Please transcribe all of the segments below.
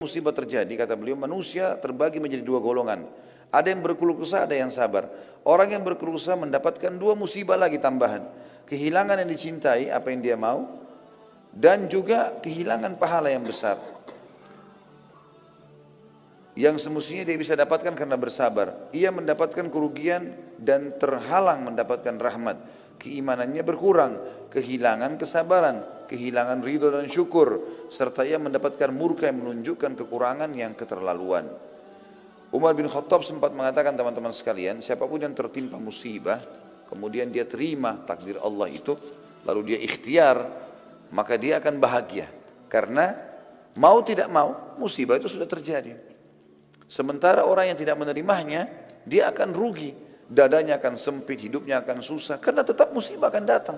musibah terjadi, kata beliau, manusia terbagi menjadi dua golongan. Ada yang berkeluh kesah, ada yang sabar. Orang yang berkeluh kesah mendapatkan dua musibah lagi tambahan. Kehilangan yang dicintai, apa yang dia mau, dan juga kehilangan pahala yang besar. Yang semestinya dia bisa dapatkan karena bersabar. Ia mendapatkan kerugian dan terhalang mendapatkan rahmat. Keimanannya berkurang, kehilangan kesabaran, kehilangan ridho dan syukur, serta ia mendapatkan murka yang menunjukkan kekurangan yang keterlaluan. Umar bin Khattab sempat mengatakan, teman-teman sekalian, siapapun yang tertimpa musibah, kemudian dia terima takdir Allah itu, lalu dia ikhtiar, maka dia akan bahagia. Karena mau tidak mau, musibah itu sudah terjadi. Sementara orang yang tidak menerimanya, dia akan rugi. Dadanya akan sempit, hidupnya akan susah, karena tetap musibah akan datang.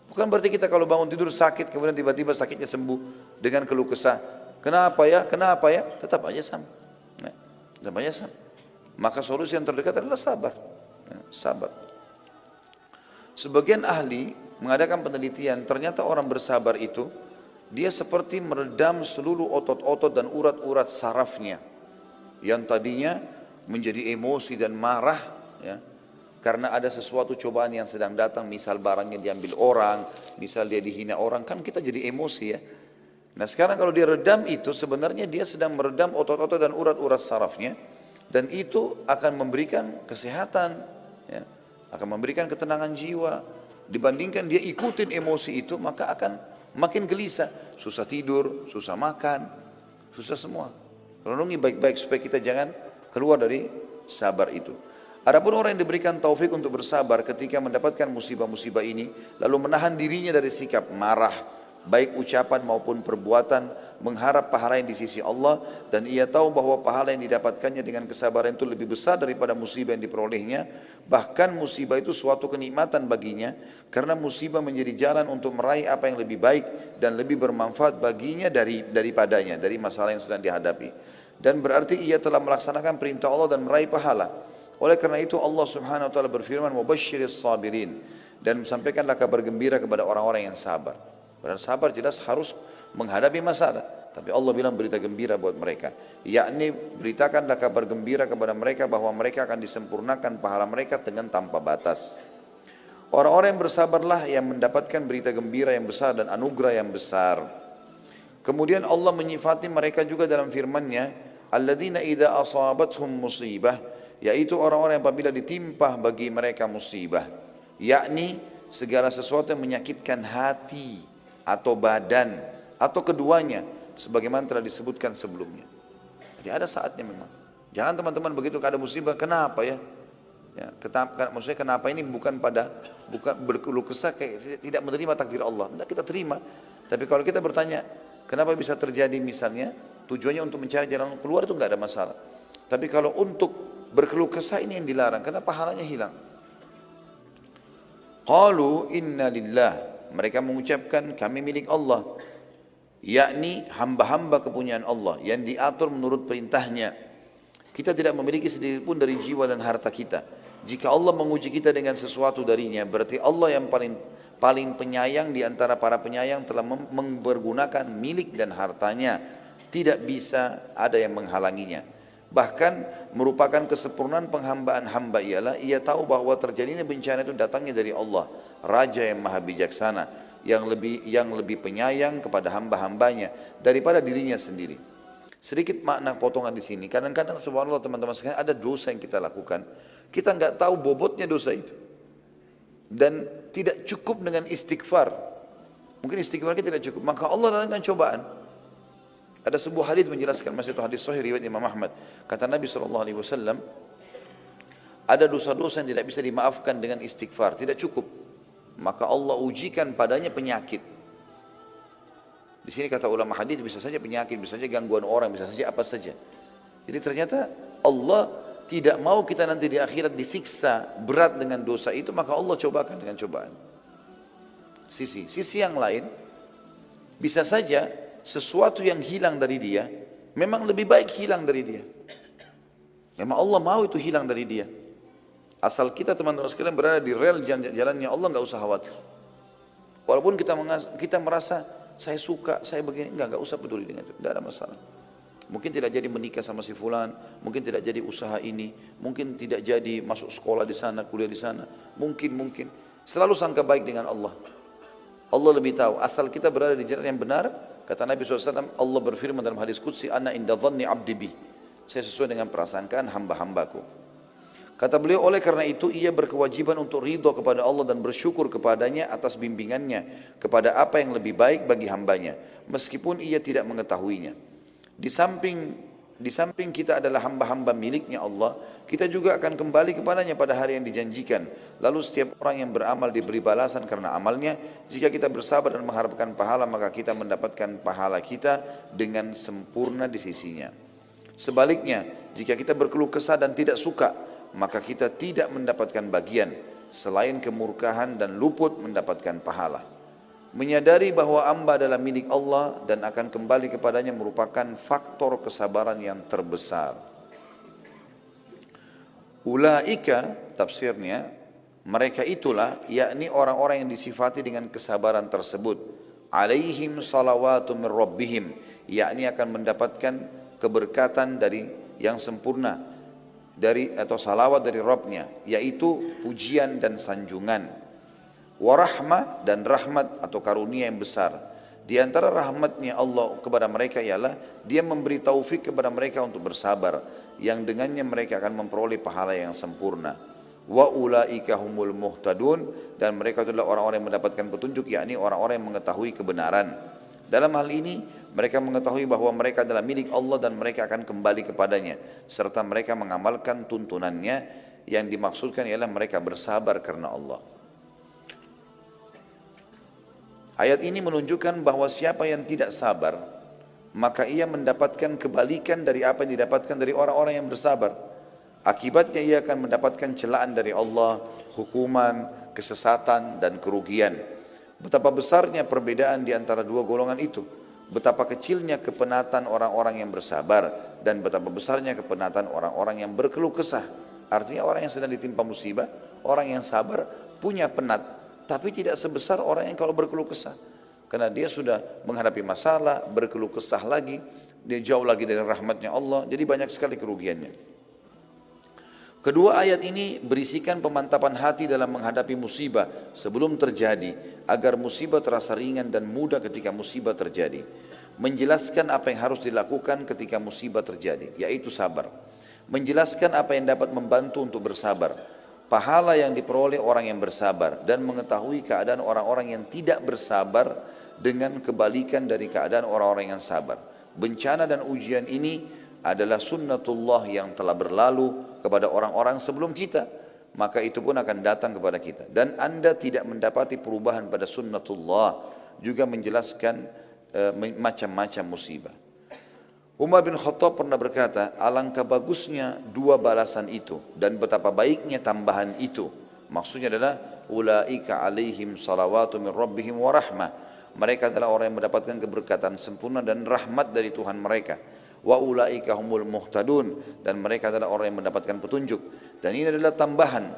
Bukan berarti kita kalau bangun tidur sakit, kemudian tiba-tiba sakitnya sembuh dengan keluh kesah. Kenapa ya? Kenapa ya? Tetap aja sama. Nah, tetap aja sama. Maka solusi yang terdekat adalah sabar. Nah, sabar. Sebagian ahli mengadakan penelitian, ternyata orang bersabar itu, dia seperti meredam seluruh otot-otot dan urat-urat sarafnya. Yang tadinya menjadi emosi dan marah, ya, karena ada sesuatu cobaan yang sedang datang, misal barangnya diambil orang, misal dia dihina orang, kan kita jadi emosi ya. Nah sekarang kalau dia redam itu, sebenarnya dia sedang meredam otot-otot dan urat-urat sarafnya, dan itu akan memberikan kesehatan, ya, akan memberikan ketenangan jiwa. Dibandingkan dia ikutin emosi itu, maka akan makin gelisah, susah tidur, susah makan, susah semua. Renungi baik-baik supaya kita jangan keluar dari sabar itu. Adapun orang yang diberikan taufik untuk bersabar ketika mendapatkan musibah-musibah ini, lalu menahan dirinya dari sikap marah, baik ucapan maupun perbuatan, mengharap pahala yang di sisi Allah, dan ia tahu bahwa pahala yang didapatkannya dengan kesabaran itu lebih besar daripada musibah yang diperolehnya. Bahkan musibah itu suatu kenikmatan baginya, karena musibah menjadi jalan untuk meraih apa yang lebih baik dan lebih bermanfaat baginya daripadanya, dari masalah yang sedang dihadapi. Dan berarti ia telah melaksanakan perintah Allah dan meraih pahala. Oleh karena itu Allah Subhanahu wa taala berfirman, "Wabashshiris sabirin," dan sampaikanlah kabar gembira kepada orang-orang yang sabar. Berarti sabar jelas harus menghadapi masalah, tapi Allah bilang berita gembira buat mereka, yakni beritakanlah kabar gembira kepada mereka bahwa mereka akan disempurnakan pahala mereka dengan tanpa batas. Orang-orang yang bersabarlah yang mendapatkan berita gembira yang besar dan anugerah yang besar. Kemudian Allah menyifati mereka juga dalam firman-Nya, alladzina idza asabathum musibah, yaitu orang-orang yang apabila ditimpa bagi mereka musibah, yakni segala sesuatu yang menyakitkan hati atau badan atau keduanya, sebagaimana telah disebutkan sebelumnya. Jadi ada saatnya memang. Jangan teman-teman begitu ada musibah, kenapa ya? Ya, maksudnya kenapa ini bukan berkeluh kesah kayak tidak menerima takdir Allah. Tidak, kita terima. Tapi kalau kita bertanya, kenapa bisa terjadi misalnya, tujuannya untuk mencari jalan keluar itu nggak ada masalah. Tapi kalau untuk berkeluh kesah ini yang dilarang, karena pahalanya hilang. Qalu inna lillah, mereka mengucapkan kami milik Allah, yakni hamba-hamba kepunyaan Allah yang diatur menurut perintahnya. Kita tidak memiliki sedikit pun dari jiwa dan harta kita. Jika Allah menguji kita dengan sesuatu darinya, berarti Allah yang paling penyayang di antara para penyayang telah mempergunakan milik dan hartanya. Tidak bisa ada yang menghalanginya. Bahkan merupakan kesempurnaan penghambaan hamba ialah ia tahu bahwa terjadinya bencana itu datangnya dari Allah, Raja yang maha bijaksana, yang lebih penyayang kepada hamba-hambanya daripada dirinya sendiri. Sedikit makna potongan di sini. Kadang-kadang subhanallah teman-teman sekalian, ada dosa yang kita lakukan, kita nggak tahu bobotnya dosa itu, dan tidak cukup dengan istighfar. Mungkin istighfar kita tidak cukup, maka Allah datangkan cobaan. Ada sebuah hadis menjelaskan, masih itu hadis sahih riwayat Imam Ahmad. Kata Nabi SAW, ada dosa-dosa yang tidak bisa dimaafkan dengan istighfar, tidak cukup. Maka Allah ujikan padanya penyakit. Di sini kata ulama hadis bisa saja penyakit, bisa saja gangguan orang, bisa saja apa saja. Jadi ternyata Allah tidak mau kita nanti di akhirat disiksa berat dengan dosa itu, maka Allah cobakan dengan cobaan. Sisi yang lain, bisa saja sesuatu yang hilang dari dia, memang lebih baik hilang dari dia. Memang Allah mau itu hilang dari dia. Asal kita teman-teman sekalian berada di rel jalannya Allah, nggak usah khawatir. Walaupun kita merasa saya suka, saya begini, enggak usah peduli dengan itu, tidak ada masalah. Mungkin tidak jadi menikah sama si fulan, mungkin tidak jadi usaha ini, mungkin tidak jadi masuk sekolah di sana, kuliah di sana, mungkin. Selalu sangka baik dengan Allah. Allah lebih tahu, asal kita berada di jalan yang benar. Kata Nabi SAW, Allah berfirman dalam hadis Qudsi, Ana inda dhanni abdi bi. Saya sesuai dengan prasangkaan hamba-hambaku. Kata beliau, oleh karena itu ia berkewajiban untuk ridho kepada Allah dan bersyukur kepadanya atas bimbingannya kepada apa yang lebih baik bagi hambanya, meskipun ia tidak mengetahuinya. Di samping kita adalah hamba-hamba miliknya Allah, kita juga akan kembali kepadanya pada hari yang dijanjikan. Lalu setiap orang yang beramal diberi balasan karena amalnya. Jika kita bersabar dan mengharapkan pahala, maka kita mendapatkan pahala kita dengan sempurna di sisinya. Sebaliknya, jika kita berkeluh kesah dan tidak suka, maka kita tidak mendapatkan bagian selain kemurkaan dan luput mendapatkan pahala. Menyadari bahwa hamba adalah milik Allah dan akan kembali kepadanya merupakan faktor kesabaran yang terbesar. Ulaika, tafsirnya, mereka itulah, yakni orang-orang yang disifati dengan kesabaran tersebut. Alaihim salawatu min rabbihim, yakni akan mendapatkan keberkatan dari yang sempurna atau salawat dari Rabbnya, yaitu pujian dan sanjungan. Warahmah, dan rahmat atau karunia yang besar. Di antara rahmatnya Allah kepada mereka ialah Dia memberi taufik kepada mereka untuk bersabar, yang dengannya mereka akan memperoleh pahala yang sempurna. Wa ulaika humul muhtadun, dan mereka adalah orang-orang yang mendapatkan petunjuk, yakni orang-orang yang mengetahui kebenaran. Dalam hal ini mereka mengetahui bahwa mereka adalah milik Allah dan mereka akan kembali kepadanya, serta mereka mengamalkan tuntunannya. Yang dimaksudkan ialah mereka bersabar karena Allah. Ayat ini menunjukkan bahwa siapa yang tidak sabar, maka ia mendapatkan kebalikan dari apa yang didapatkan dari orang-orang yang bersabar. Akibatnya ia akan mendapatkan celaan dari Allah, hukuman, kesesatan, dan kerugian. Betapa besarnya perbedaan di antara dua golongan itu. Betapa kecilnya kepenatan orang-orang yang bersabar, dan betapa besarnya kepenatan orang-orang yang berkeluh kesah. Artinya orang yang sedang ditimpa musibah, orang yang sabar punya penat, tapi tidak sebesar orang yang kalau berkeluh kesah. Karena dia sudah menghadapi masalah, berkeluh kesah lagi, dia jauh lagi dari rahmatnya Allah, jadi banyak sekali kerugiannya. Kedua ayat ini berisikan pemantapan hati dalam menghadapi musibah sebelum terjadi, agar musibah terasa ringan dan mudah ketika musibah terjadi. Menjelaskan apa yang harus dilakukan ketika musibah terjadi, yaitu sabar. Menjelaskan apa yang dapat membantu untuk bersabar. Pahala yang diperoleh orang yang bersabar, dan mengetahui keadaan orang-orang yang tidak bersabar dengan kebalikan dari keadaan orang-orang yang sabar. Bencana dan ujian ini adalah sunnatullah yang telah berlalu kepada orang-orang sebelum kita, maka itu pun akan datang kepada kita. Dan Anda tidak mendapati perubahan pada sunnatullah, juga menjelaskan macam-macam musibah. Umar bin Khattab pernah berkata, alangkah bagusnya dua balasan itu dan betapa baiknya tambahan itu. Maksudnya adalah ulaika alaihim salawatu min rabbihim wa rahmah. Mereka adalah orang yang mendapatkan keberkatan sempurna dan rahmat dari Tuhan mereka. Wa ulaika humul muhtadun, dan mereka adalah orang yang mendapatkan petunjuk. Dan ini adalah tambahan,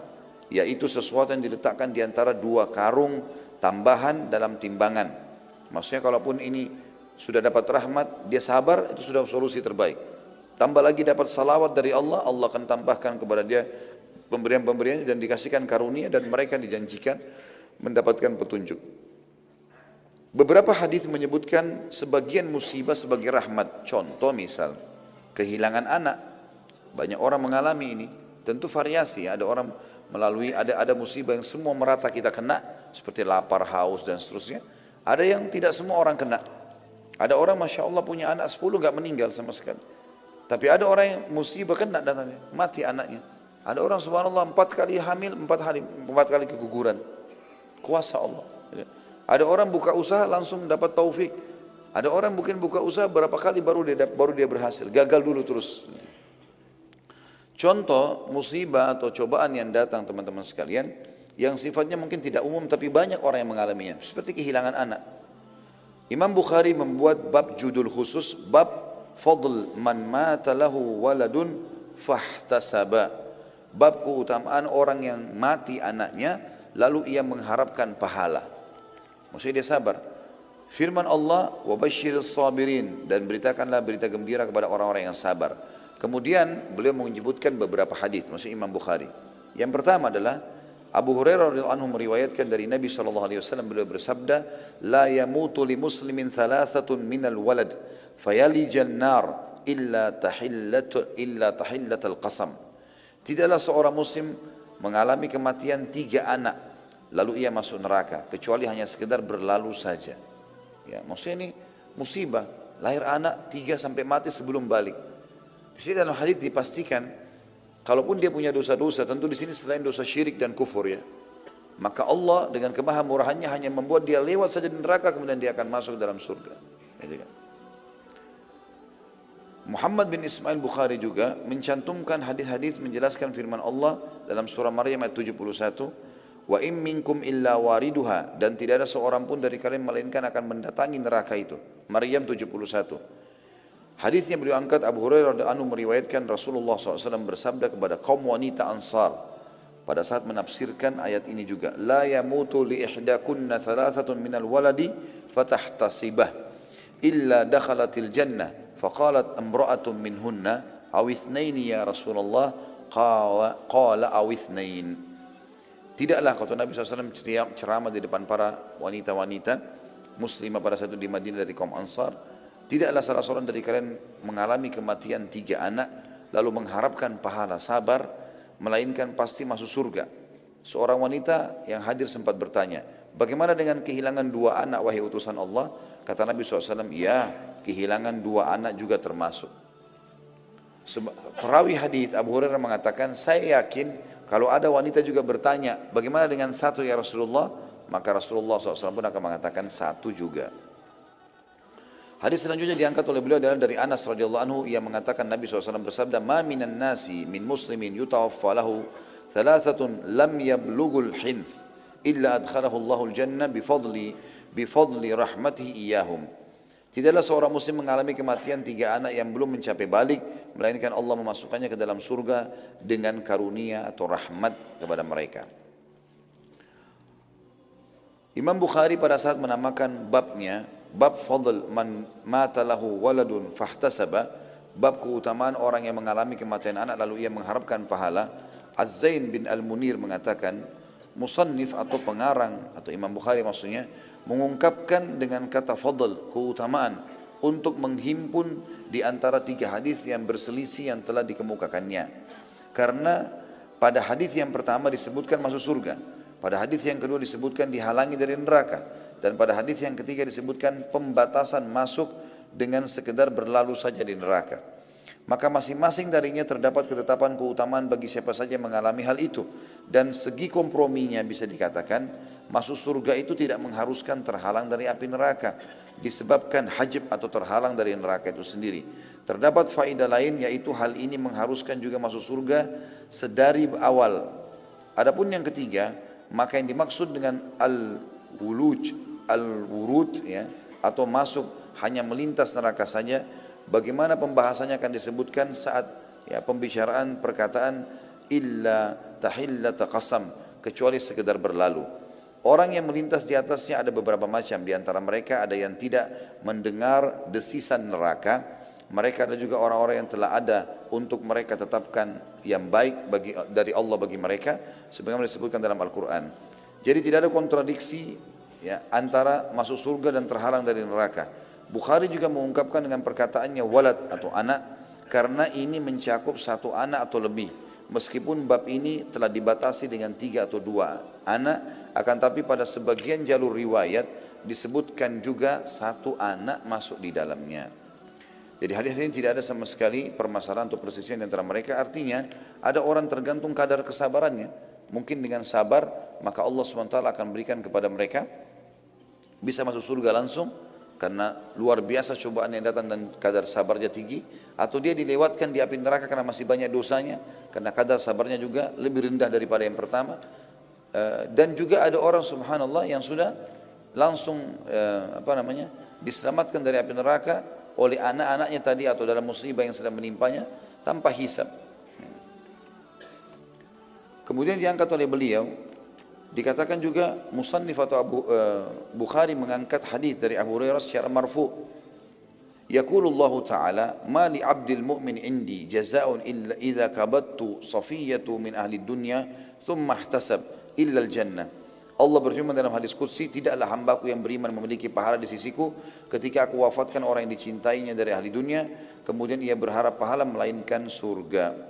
yaitu sesuatu yang diletakkan di antara dua karung tambahan dalam timbangan. Maksudnya kalaupun ini sudah dapat rahmat, dia sabar, itu sudah solusi terbaik. Tambah lagi dapat salawat dari Allah, Allah akan tambahkan kepada dia pemberian-pemberian dan dikasihkan karunia, dan mereka dijanjikan mendapatkan petunjuk. Beberapa hadis menyebutkan sebagian musibah sebagai rahmat. Contoh misal, kehilangan anak. Banyak orang mengalami ini. Tentu variasi, ada orang melalui, ada musibah yang semua merata kita kena, seperti lapar, haus, dan seterusnya. Ada yang tidak semua orang kena. Ada orang Masya Allah punya anak 10 gak meninggal sama sekali. Tapi ada orang yang musibah kena datangnya, mati anaknya. Ada orang subhanallah 4 kali hamil, 4 kali keguguran. Kuasa Allah. Ada orang buka usaha langsung dapat taufik. Ada orang mungkin buka usaha berapa kali baru dia berhasil. Gagal dulu terus. Contoh musibah atau cobaan yang datang teman-teman sekalian, yang sifatnya mungkin tidak umum tapi banyak orang yang mengalaminya. Seperti kehilangan anak. Imam Bukhari membuat bab judul khusus, bab fadl man mata lahu waladun fahtasaba. Bab keutamaan orang yang mati anaknya lalu ia mengharapkan pahala. Maksudnya dia sabar. Firman Allah, wa basyiris sabirin, dan beritakanlah berita gembira kepada orang-orang yang sabar. Kemudian beliau menyebutkan beberapa hadis, maksud Imam Bukhari. Yang pertama adalah Abu Hurairah radhiyallahu anhu meriwayatkan dari Nabi SAW, beliau bersabda, la yamutu li muslimin thalathatun minal walad fayalijan nar illa tahillatal qasam. Tidaklah seorang muslim mengalami kematian 3 anak lalu ia masuk neraka kecuali hanya sekedar berlalu saja. Ya, maksudnya ini musibah, lahir anak 3 sampai mati sebelum balik. Di sini dalam hadis dipastikan, kalaupun dia punya dosa-dosa, tentu di sini selain dosa syirik dan kufur ya, maka Allah dengan kemahamurahannya hanya membuat dia lewat saja di neraka, kemudian dia akan masuk dalam surga. Gitu kan? Muhammad bin Ismail Bukhari juga mencantumkan hadis-hadis menjelaskan firman Allah dalam surah Maryam ayat 71. Wa in minkum illa wariduha, dan tidak ada seorang pun dari kalian melainkan akan mendatangi neraka itu. Maryam 71. Hadisnya beliau angkat, Abu Hurairah radhiyallahu anhu meriwayatkan Rasulullah SAW bersabda kepada kaum wanita Ansar pada saat menafsirkan ayat ini juga, la yamutu li ihdakunna thalathatun minal waladi fatahtasibah illa dakhalatil jannah faqalat imra'atun minhunna aw ithnaini ya Rasulullah qala aw ithnain. Tidaklah, kata Nabi SAW ceramah di depan para wanita-wanita muslimah pada saat itu di Madinah dari kaum Ansar, tidaklah salah seorang dari kalian mengalami kematian 3 anak lalu mengharapkan pahala sabar, melainkan pasti masuk surga. Seorang wanita yang hadir sempat bertanya, bagaimana dengan kehilangan 2 anak wahai utusan Allah? Kata Nabi SAW, ya, kehilangan 2 anak juga termasuk. Perawi hadis Abu Hurairah mengatakan, saya yakin kalau ada wanita juga bertanya, bagaimana dengan 1 ya Rasulullah? Maka Rasulullah SAW pun akan mengatakan 1 juga. Hadis selanjutnya diangkat oleh beliau adalah dari Anas radhiyallahu anhu yang mengatakan Nabi SAW bersabda, ma minan nasi min muslimin yutawaffa lahu thalathatun lam yablughul hinth illa adkhalahu Allahul jannah bifadli rahmatihi iyahum. Tidaklah seorang muslim mengalami kematian 3 anak yang belum mencapai balik, melainkan Allah memasukkannya ke dalam surga dengan karunia atau rahmat kepada mereka. Imam Bukhari pada saat menamakan babnya, bab fadl man mata lahu waladun fahtasaba, bab keutamaan orang yang mengalami kematian anak lalu ia mengharapkan pahala. Az-Zain bin Al-Munir mengatakan, musannif atau pengarang atau Imam Bukhari maksudnya mengungkapkan dengan kata fadl, keutamaan, untuk menghimpun di antara 3 hadis yang berselisih yang telah dikemukakannya. Karena pada hadis yang pertama disebutkan masuk surga, pada hadis yang kedua disebutkan dihalangi dari neraka, dan pada hadis yang ketiga disebutkan pembatasan masuk dengan sekedar berlalu saja di neraka. Maka masing-masing darinya terdapat ketetapan keutamaan bagi siapa saja yang mengalami hal itu, dan segi komprominya bisa dikatakan masuk surga itu tidak mengharuskan terhalang dari api neraka, disebabkan hajab atau terhalang dari neraka itu sendiri. Terdapat faedah lain, yaitu hal ini mengharuskan juga masuk surga sedari awal. Adapun yang ketiga, maka yang dimaksud dengan al-wurud ya, atau masuk hanya melintas neraka saja, bagaimana pembahasannya akan disebutkan saat ya pembicaraan perkataan illa tahillata qasam, kecuali sekedar berlalu. Orang yang melintas di atasnya ada beberapa macam. Di antara mereka ada yang tidak mendengar desisan neraka. Mereka ada juga orang-orang yang telah ada untuk mereka tetapkan yang baik dari Allah bagi mereka, sebagaimana disebutkan dalam Al-Quran. Jadi tidak ada kontradiksi ya, antara masuk surga dan terhalang dari neraka. Bukhari juga mengungkapkan dengan perkataannya walad atau anak, karena ini mencakup 1 anak atau lebih. Meskipun bab ini telah dibatasi dengan 3 atau 2 anak, akan tapi pada sebagian jalur riwayat disebutkan juga 1 anak masuk di dalamnya. Jadi hadis ini tidak ada sama sekali permasalahan atau persisian di antara mereka. Artinya ada orang tergantung kadar kesabarannya. Mungkin dengan sabar maka Allah SWT akan berikan kepada mereka bisa masuk surga langsung karena luar biasa cobaan yang datang dan kadar sabarnya tinggi, atau dia dilewatkan di api neraka karena masih banyak dosanya, karena kadar sabarnya juga lebih rendah daripada yang pertama. Dan juga ada orang subhanallah yang sudah langsung diselamatkan dari api neraka oleh anak-anaknya tadi atau dalam musibah yang sedang menimpanya tanpa hisab. Kemudian diangkat oleh beliau Dikatakan juga musannif atau Bukhari mengangkat hadis dari Abu Hurairah secara marfu. Yaqulullahu ta'ala ma li 'abdil mu'min indi jazaa'un illa idza kabattu safiyatu min ahli dunya thumma ihtasab illa al-jannah. Allah berfirman dalam hadis qudsi, tidaklah hambaku yang beriman memiliki pahala di sisiku ketika aku wafatkan orang yang dicintainya dari ahli dunia, kemudian ia berharap pahala melainkan surga.